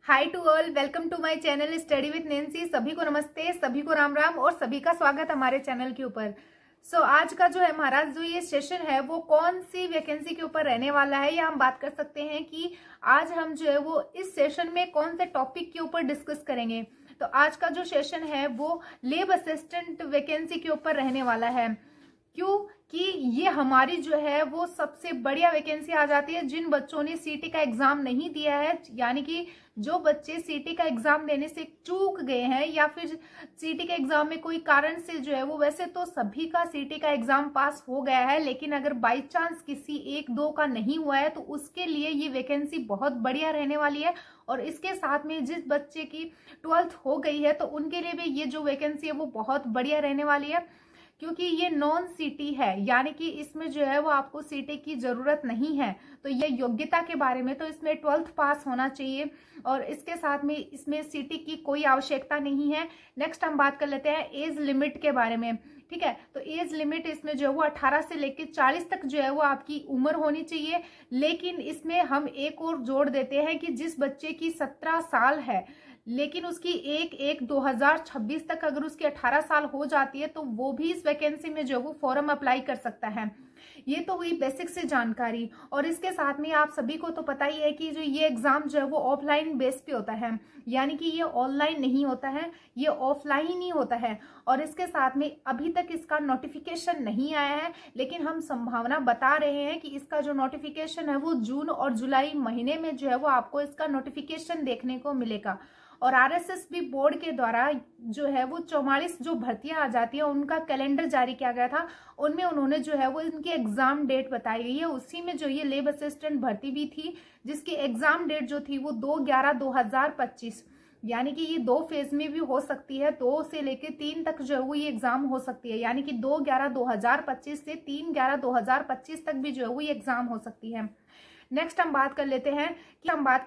Hi to all, welcome to my channel study with Nancy. सभी को नमस्ते, सभी को राम राम और सभी का स्वागत हमारे चैनल के ऊपर। आज का जो है हमारा जो ये सेशन है वो कौन सी वैकेंसी के ऊपर रहने वाला है, या हम बात कर सकते हैं कि आज हम जो है वो इस सेशन में कौन से टॉपिक के ऊपर डिस्कस करेंगे। तो आज का जो सेशन है वो लैब असिस्टेंट वैकेंसी के ऊपर रहने वाला है। क्यों कि ये हमारी जो है वो सबसे बढ़िया वैकेंसी आ जाती है जिन बच्चों ने सीटी का एग्जाम नहीं दिया है, यानी कि जो बच्चे सीटी का एग्जाम देने से चूक गए हैं या फिर सीटी के एग्जाम में कोई कारण से जो है वो, वैसे तो सभी का सीटी का एग्जाम पास हो गया है, लेकिन अगर बाई चांस किसी एक दो का नहीं हुआ है तो उसके लिए ये वैकेंसी बहुत बढ़िया रहने वाली है। और इसके साथ में जिस बच्चे की 12th हो गई है तो उनके लिए भी ये जो वैकेंसी है वो बहुत बढ़िया रहने वाली है, क्योंकि ये नॉन सीटी है, यानी कि इसमें जो है वो आपको सीटी की जरूरत नहीं है। तो ये योग्यता के बारे में तो इसमें 12th पास होना चाहिए और इसके साथ में इसमें सीटी की कोई आवश्यकता नहीं है। नेक्स्ट हम बात कर लेते हैं एज लिमिट के बारे में। ठीक है, तो एज लिमिट इसमें जो है वो 18 से लेकर 40 तक जो है वो आपकी उम्र होनी चाहिए, लेकिन इसमें हम एक और जोड़ देते हैं कि जिस बच्चे की 17 साल है लेकिन उसकी 1/1/2026 तक अगर उसकी 18 साल हो जाती है तो वो भी इस वैकेंसी में जो वो फॉर्म अप्लाई कर सकता है। ये तो हुई बेसिक से जानकारी। और इसके साथ में आप सभी को तो पता ही है कि जो ये एग्जाम जो है वो ऑफलाइन बेस पे होता है, यानी कि ये ऑनलाइन नहीं होता है, ये ऑफलाइन ही होता है। और इसके साथ में अभी तक इसका नोटिफिकेशन नहीं आया है, लेकिन हम संभावना बता रहे हैं कि इसका जो नोटिफिकेशन है वो जून और जुलाई महीने में जो है वो आपको इसका नोटिफिकेशन देखने को मिलेगा। और आरएसएसबी बोर्ड के द्वारा जो है वो 44 जो भर्तियां आ जाती है उनका कैलेंडर जारी किया गया था, उनमें उन्होंने जो है वो इनकी एग्जाम डेट बताई गई है। उसी में जो ये लैब असिस्टेंट भर्ती भी थी जिसकी एग्जाम डेट जो थी वो 2/11/2025, यानी कि ये 2 फेज में भी हो सकती है, 2 से लेकर 3 तक जो है वो ये एग्जाम हो सकती है, यानी कि 2/11/2025 से 3/11/2025 तक भी जो है वो ये एग्जाम हो सकती है। नेक्स्ट हम बात कर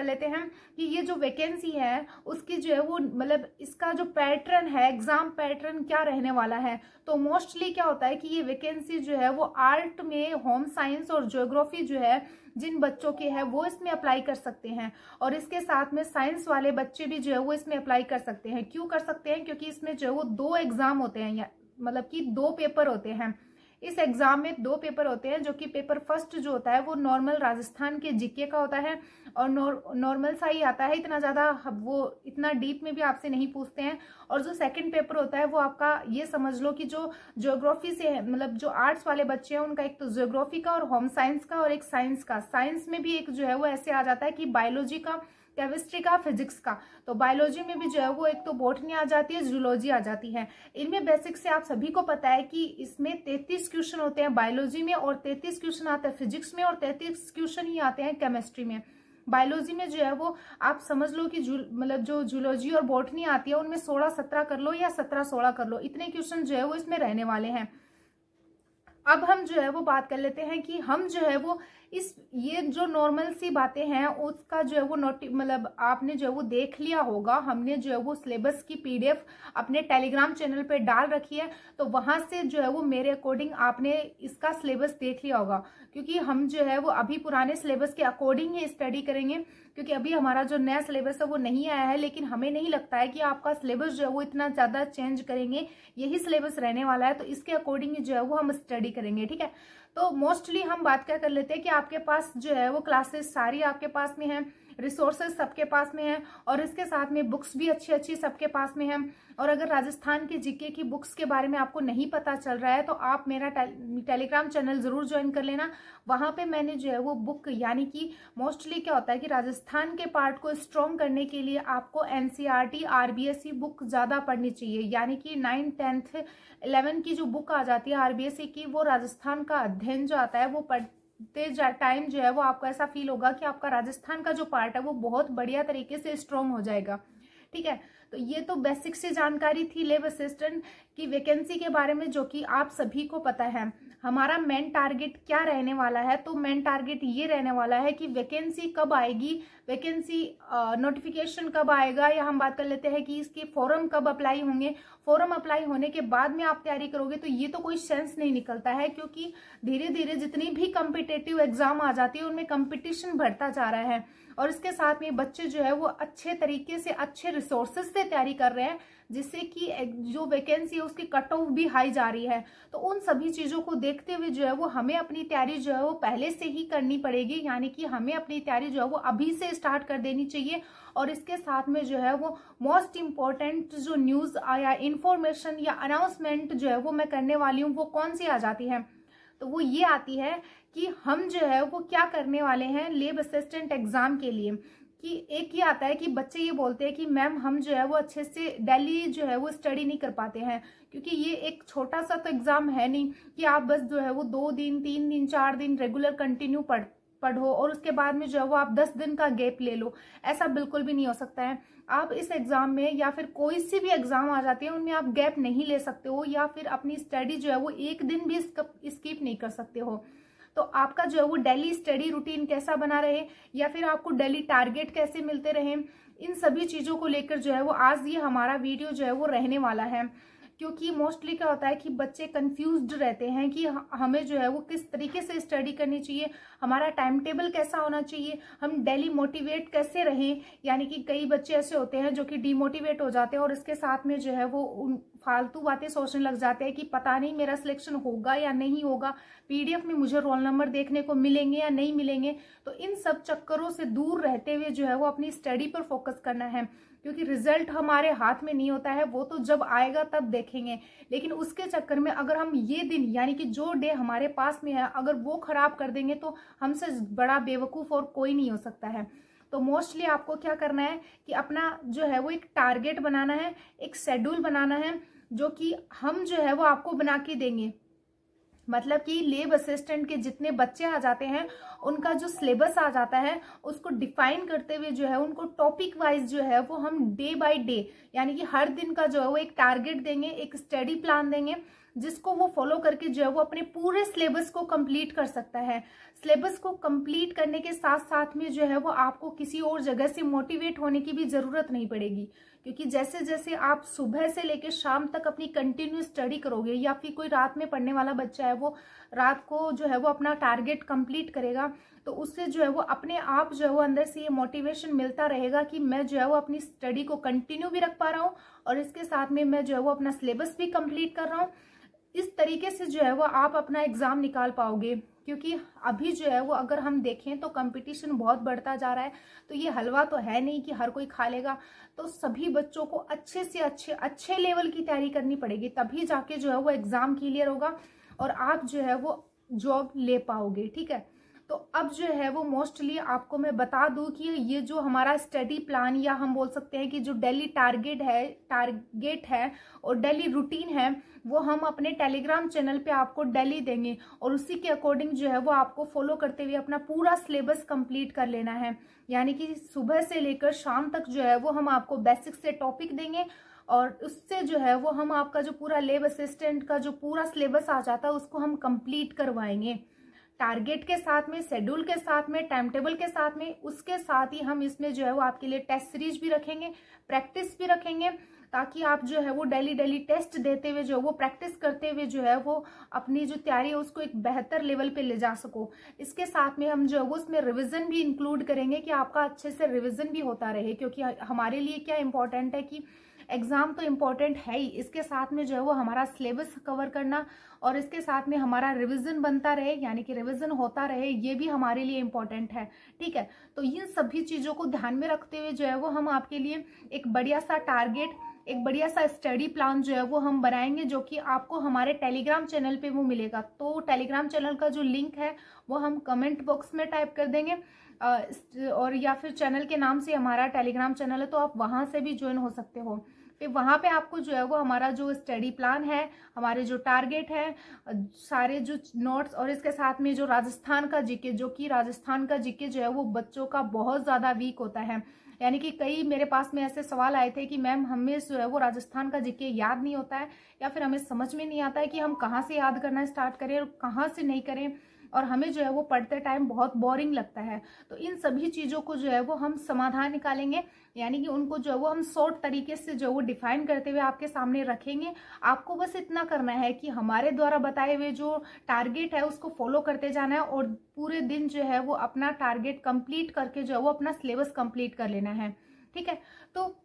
लेते हैं कि ये जो वैकेंसी है उसकी जो है वो मतलब इसका जो पैटर्न है, एग्जाम पैटर्न क्या रहने वाला है। तो मोस्टली क्या होता है कि ये वैकेंसी जो है वो आर्ट में, होम साइंस और ज्योग्राफी जो है जिन बच्चों के है वो इसमें अप्लाई कर सकते हैं। और इसके साथ में साइंस वाले बच्चे भी जो है वो इसमें अप्लाई कर सकते हैं। क्यों कर सकते हैं? क्योंकि इसमें जो है वो 2 एग्जाम होते हैं, या मतलब कि 2 पेपर होते हैं। इस एग्जाम में 2 पेपर होते हैं, जो कि पेपर फर्स्ट जो होता है वो नॉर्मल राजस्थान के जीके का होता है और नॉर्मल सा ही आता है, इतना ज्यादा वो इतना डीप में भी आपसे नहीं पूछते हैं। और जो सेकंड पेपर होता है वो आपका ये समझ लो कि जो ज्योग्राफी से है, मतलब जो आर्ट्स वाले बच्चे हैं उनका एक तो ज्योग्राफी का और होम साइंस का और एक साइंस का। साइंस में भी एक जो है वो ऐसे आ जाता है कि बायोलॉजी का, केमिस्ट्री का, फिजिक्स का। तो बायोलॉजी में भी जो है वो एक तो बॉटनी आ जाती है, जूलॉजी आ जाती है। इनमें बेसिक से आप सभी को पता है कि इसमें 33 क्वेश्चन होते हैं बायोलॉजी में और 33 क्वेश्चन आते हैं फिजिक्स में और 33 क्वेश्चन ही आते हैं केमिस्ट्री में। बायोलॉजी में जो है वो आप समझ लो कि मतलब जो जूलॉजी और बॉटनी आती है उनमें 16-17 कर लो या 17-16 कर लो, इतने क्वेश्चन जो है वो इसमें रहने वाले हैं। अब हम जो है वो बात कर लेते हैं कि हम जो है वो ये जो नॉर्मल सी बातें हैं उसका जो है वो मतलब आपने जो है वो देख लिया होगा। हमने जो है वो सिलेबस की पीडीएफ अपने टेलीग्राम चैनल पे डाल रखी है, तो वहां से जो है वो मेरे अकॉर्डिंग आपने इसका सिलेबस देख लिया होगा, क्योंकि हम जो है वो अभी पुराने सिलेबस के अकॉर्डिंग ही स्टडी करेंगे, क्योंकि अभी हमारा जो नया सिलेबस है वो नहीं आया है। लेकिन हमें नहीं लगता है कि आपका सिलेबस जो है वो इतना ज्यादा चेंज करेंगे, यही सिलेबस रहने वाला है, तो इसके अकॉर्डिंग जो है वो हम स्टडी करेंगे। ठीक है, तो मोस्टली हम बात क्या कर लेते हैं कि आपके पास जो है वो क्लासेस सारी आपके पास में है, रिसोर्सेज सबके पास में है और इसके साथ में बुक्स भी अच्छी अच्छी सबके पास में है। और अगर राजस्थान के जीके की बुक्स के बारे में आपको नहीं पता चल रहा है तो आप मेरा टेलीग्राम चैनल जरूर ज्वाइन कर लेना। वहां पे मैंने जो है वो बुक, यानी कि मोस्टली क्या होता है कि राजस्थान के पार्ट को स्ट्रॉन्ग करने के लिए आपको एनसीईआरटी, आरबीएसई बुक ज्यादा पढ़नी चाहिए, यानी कि 9, 10th, 11 की जो बुक आ जाती है आरबीएसई की, वो राजस्थान का अध्ययन जो आता है वो टाइम जो है वो आपको ऐसा फील होगा कि आपका राजस्थान का जो पार्ट है वो बहुत बढ़िया तरीके से स्ट्रॉन्ग हो जाएगा। ठीक है, तो ये तो बेसिक से जानकारी थी लैब असिस्टेंट की वैकेंसी के बारे में, जो कि आप सभी को पता है। हमारा मेन टारगेट क्या रहने वाला है? तो मेन टारगेट ये रहने वाला है कि वैकेंसी कब आएगी, वैकेंसी नोटिफिकेशन कब आएगा, या हम बात कर लेते हैं कि इसके फॉर्म कब अप्लाई होंगे। फॉर्म अप्लाई होने के बाद में आप तैयारी करोगे तो ये तो कोई सेंस नहीं निकलता है, क्योंकि धीरे धीरे जितनी भी कम्पिटेटिव एग्जाम आ जाती है उनमें कंपटीशन बढ़ता जा रहा है, और इसके साथ में बच्चे जो है वो अच्छे तरीके से अच्छे रिसोर्सेज से तैयारी कर रहे हैं, जिससे कि जो वैकेंसी है उसकी कट ऑफ भी हाई जा रही है। तो उन सभी चीजों को देखते हुए जो है वो हमें अपनी तैयारी जो है वो पहले से ही करनी पड़ेगी, यानी कि हमें अपनी तैयारी जो है वो अभी से स्टार्ट कर देनी चाहिए। और इसके साथ में जो है वो मोस्ट इम्पोर्टेंट जो न्यूज या इंफॉर्मेशन या अनाउंसमेंट जो है वो मैं करने वाली हूँ, वो कौन सी आ जाती है, तो वो ये आती है कि हम जो है वो क्या करने वाले हैं लैब असिस्टेंट एग्जाम के लिए। कि एक ये आता है कि बच्चे ये बोलते हैं कि मैम हम जो है वो अच्छे से डेली जो है वो स्टडी नहीं कर पाते हैं, क्योंकि ये एक छोटा सा तो एग्जाम है नहीं कि आप बस जो है वो 2 दिन 3 दिन 4 दिन रेगुलर कंटिन्यू पढ़ो और उसके बाद में जो है वो आप 10 दिन का गैप ले लो। ऐसा बिल्कुल भी नहीं हो सकता है। आप इस एग्जाम में या फिर कोई सी भी एग्जाम आ जाती है उनमें आप गैप नहीं ले सकते हो, या फिर अपनी स्टडी जो है वो एक दिन भी स्किप नहीं कर सकते हो। तो आपका जो है वो डेली स्टडी रूटीन कैसा बना रहे, या फिर आपको डेली टारगेट कैसे मिलते रहे, इन सभी चीजों को लेकर जो है वो आज ये हमारा वीडियो जो है वो रहने वाला है। क्योंकि मोस्टली क्या होता है कि बच्चे कंफ्यूज्ड रहते हैं कि हमें जो है वो किस तरीके से स्टडी करनी चाहिए, हमारा टाइम टेबल कैसा होना चाहिए, हम डेली मोटिवेट कैसे रहें। यानी कि कई बच्चे ऐसे होते हैं जो कि डीमोटिवेट हो जाते हैं और इसके साथ में जो है वो उन फालतू बातें सोचने लग जाते हैं कि पता नहीं मेरा सिलेक्शन होगा या नहीं होगा, पीडीएफ में मुझे रोल नंबर देखने को मिलेंगे या नहीं मिलेंगे। तो इन सब चक्करों से दूर रहते हुए जो है वो अपनी स्टडी पर फोकस करना है, क्योंकि रिजल्ट हमारे हाथ में नहीं होता है, वो तो जब आएगा तब देखेंगे। लेकिन उसके चक्कर में अगर हम ये दिन यानी कि जो डे हमारे पास में है अगर वो खराब कर देंगे तो हमसे बड़ा बेवकूफ और कोई नहीं हो सकता है। तो मोस्टली आपको क्या करना है कि अपना जो है वो एक टारगेट बनाना है, एक शेड्यूल बनाना है, जो कि हम जो है वो आपको बना के देंगे। मतलब कि लैब असिस्टेंट के जितने बच्चे आ जाते हैं उनका जो सिलेबस आ जाता है उसको डिफाइन करते हुए जो है उनको टॉपिक वाइज जो है वो हम डे बाय डे यानी कि हर दिन का जो है वो एक टारगेट देंगे, एक स्टडी प्लान देंगे, जिसको वो फॉलो करके जो है वो अपने पूरे सिलेबस को कंप्लीट कर सकता है। सिलेबस को कंप्लीट करने के साथ साथ में जो है वो आपको किसी और जगह से मोटिवेट होने की भी जरूरत नहीं पड़ेगी, क्योंकि जैसे जैसे आप सुबह से लेकर शाम तक अपनी कंटिन्यू स्टडी करोगे, या फिर कोई रात में पढ़ने वाला बच्चा है वो रात को जो है वो अपना टारगेट कंप्लीट करेगा, तो उससे जो है वो अपने आप जो है वो अंदर से ये मोटिवेशन मिलता रहेगा कि मैं जो है वो अपनी स्टडी को कंटिन्यू भी रख पा रहा हूँ और इसके साथ में मैं जो है वो अपना सिलेबस भी कंप्लीट कर रहा हूँ। इस तरीके से जो है वो आप अपना एग्जाम निकाल पाओगे, क्योंकि अभी जो है वो अगर हम देखें तो कंपटीशन बहुत बढ़ता जा रहा है। तो ये हलवा तो है नहीं कि हर कोई खा लेगा, तो सभी बच्चों को अच्छे से अच्छे लेवल की तैयारी करनी पड़ेगी, तभी जाके जो है वो एग्जाम क्लियर होगा और आप जो है वो जॉब ले पाओगे। ठीक है, तो अब जो है वो मोस्टली आपको मैं बता दूं कि ये जो हमारा स्टडी प्लान या हम बोल सकते हैं कि जो डेली टारगेट है और डेली रूटीन है वो हम अपने टेलीग्राम चैनल पे आपको डेली देंगे, और उसी के अकॉर्डिंग जो है वो आपको फॉलो करते हुए अपना पूरा सिलेबस कंप्लीट कर लेना है। यानी कि सुबह से लेकर शाम तक जो है वो हम आपको बेसिक से टॉपिक देंगे, और उससे जो है वो हम आपका जो पूरा लैब असिस्टेंट का जो पूरा सिलेबस आ जाता है उसको हम कंप्लीट करवाएंगे, टारगेट के साथ में, शेड्यूल के साथ में, टाइम टेबल के साथ में। उसके साथ ही हम इसमें जो है वो आपके लिए टेस्ट सीरीज भी रखेंगे, प्रैक्टिस भी रखेंगे, ताकि आप जो है वो डेली टेस्ट देते हुए जो है वो प्रैक्टिस करते हुए जो है वो अपनी जो तैयारी है उसको एक बेहतर लेवल पे ले जा सको। इसके साथ में हम जो है वो उसमें रिवीजन भी इंक्लूड करेंगे कि आपका अच्छे से रिवीजन भी होता रहे, क्योंकि हमारे लिए क्या इंपॉर्टेंट है कि एग्जाम तो इम्पोर्टेंट है ही, इसके साथ में जो है वो हमारा सिलेबस कवर करना और इसके साथ में हमारा रिवीजन बनता रहे, यानी कि रिवीजन होता रहे, ये भी हमारे लिए इम्पोर्टेंट है। ठीक है, तो इन सभी चीजों को ध्यान में रखते हुए जो है वो हम आपके लिए एक बढ़िया सा टारगेट, एक बढ़िया सा स्टडी प्लान जो है वो हम बनाएंगे, जो कि आपको हमारे टेलीग्राम चैनल पे वो मिलेगा। तो टेलीग्राम चैनल का जो लिंक है वो हम कमेंट बॉक्स में टाइप कर देंगे, और या फिर चैनल के नाम से हमारा टेलीग्राम चैनल है, तो आप वहां से भी ज्वाइन हो सकते हो। फिर वहां पे आपको जो है वो हमारा जो स्टडी प्लान है, हमारे जो टारगेट है, सारे जो नोट्स, और इसके साथ में जो राजस्थान का जीके, जो कि राजस्थान का जीके जो है वो बच्चों का बहुत ज्यादा वीक होता है। यानी कि कई मेरे पास में ऐसे सवाल आए थे कि मैम हमें जो है वो राजस्थान का जीके याद नहीं होता है, या फिर हमें समझ में नहीं आता है कि हम कहाँ से याद करना स्टार्ट करें और कहाँ से नहीं करें। और हमें जो है वो पढ़ते टाइम बहुत बोरिंग लगता है। तो इन सभी चीज़ों को जो है वो हम समाधान निकालेंगे, यानी कि उनको जो है वो हम शॉर्ट तरीके से जो वो डिफाइन करते हुए आपके सामने रखेंगे। आपको बस इतना करना है कि हमारे द्वारा बताए हुए जो टारगेट है उसको फॉलो करते जाना है और पूरे दिन जो है वो अपना टारगेट कंप्लीट करके जो है वो अपना सिलेबस कंप्लीट कर लेना है। ठीक है, तो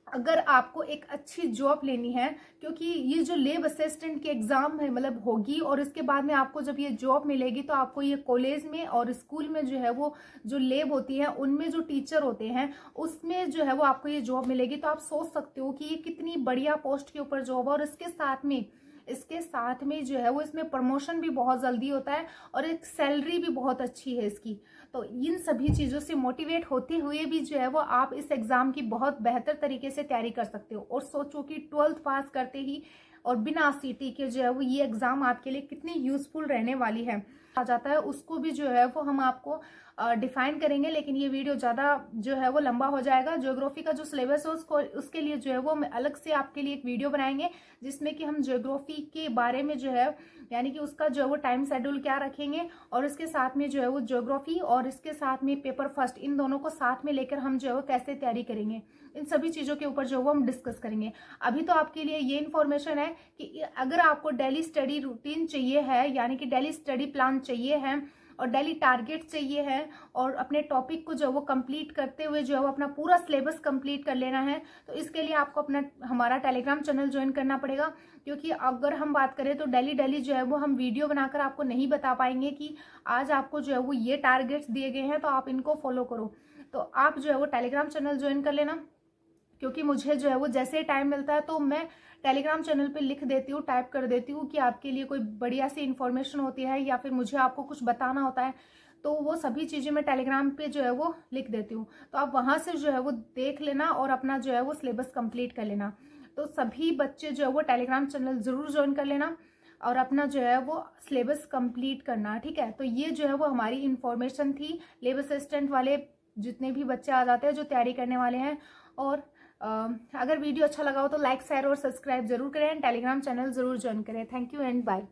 अगर आपको एक अच्छी जॉब लेनी है, क्योंकि ये जो लैब असिस्टेंट की एग्जाम है मतलब होगी और इसके बाद में आपको जब ये जॉब मिलेगी तो आपको ये कॉलेज में और स्कूल में जो है वो जो लैब होती है उनमें जो टीचर होते हैं उसमें जो है वो आपको ये जॉब मिलेगी। तो आप सोच सकते हो कि ये कितनी बढ़िया पोस्ट के ऊपर जॉब है और इसके साथ में जो है वो इसमें प्रमोशन भी बहुत जल्दी होता है और एक सैलरी भी बहुत अच्छी है इसकी। तो इन सभी चीज़ों से मोटिवेट होते हुए भी जो है वो आप इस एग्ज़ाम की बहुत बेहतर तरीके से तैयारी कर सकते हो। और सोचो कि 12th पास करते ही और बिना सीटी के जो है वो ये एग्ज़ाम आपके लिए कितनी यूजफुल रहने वाली है आ जाता है, उसको भी जो है वो हम आपको डिफाइन करेंगे। लेकिन ये वीडियो ज़्यादा जो है वो लंबा हो जाएगा। ज्योग्राफी का जो सिलेबस है उसके लिए जो है वो हम अलग से आपके लिए एक वीडियो बनाएंगे जिसमें कि हम ज्योग्राफी के बारे में जो है यानी कि उसका जो है वो टाइम शेड्यूल क्या रखेंगे और इसके साथ में जो है वो ज्योग्राफी और इसके साथ में पेपर फर्स्ट, इन दोनों को साथ में लेकर हम जो है वो कैसे तैयारी करेंगे, इन सभी चीज़ों के ऊपर जो है वो हम डिस्कस करेंगे। अभी तो आपके लिए ये इन्फॉर्मेशन है कि अगर आपको डेली स्टडी रूटीन चाहिए है, यानी कि डेली स्टडी प्लान चाहिए है और डेली टारगेट चाहिए है और अपने टॉपिक को जो है वो कंप्लीट करते हुए जो है वो अपना पूरा सिलेबस कंप्लीट कर लेना है, तो इसके लिए आपको अपना हमारा टेलीग्राम चैनल ज्वाइन करना पड़ेगा। क्योंकि अगर हम बात करें तो डेली जो है वो हम वीडियो बनाकर आपको नहीं बता पाएंगे कि आज आपको जो है वो ये टारगेट्स दिए गए हैं तो आप इनको फॉलो करो। तो आप जो है वो टेलीग्राम चैनल ज्वाइन कर लेना, क्योंकि मुझे जो है वो जैसे टाइम मिलता है तो मैं टेलीग्राम चैनल पे लिख देती हूँ, टाइप कर देती हूँ कि आपके लिए कोई बढ़िया सी इन्फॉर्मेशन होती है या फिर मुझे आपको कुछ बताना होता है, तो वो सभी चीज़ें मैं टेलीग्राम पे जो है वो लिख देती हूँ। तो आप वहाँ से जो है वो देख लेना और अपना जो है वो सिलेबस कंप्लीट कर लेना। तो सभी बच्चे जो है वो टेलीग्राम चैनल ज़रूर ज्वाइन कर लेना और अपना जो है वो सिलेबस कंप्लीट करना। ठीक है, तो ये जो है वो हमारी इन्फॉर्मेशन थी लैब असिस्टेंट वाले जितने भी बच्चे आ जाते हैं जो तैयारी करने वाले हैं। और अगर वीडियो अच्छा लगा हो तो लाइक शेयर और सब्सक्राइब जरूर करें, टेलीग्राम चैनल जरूर ज्वाइन करें। Thank you and bye.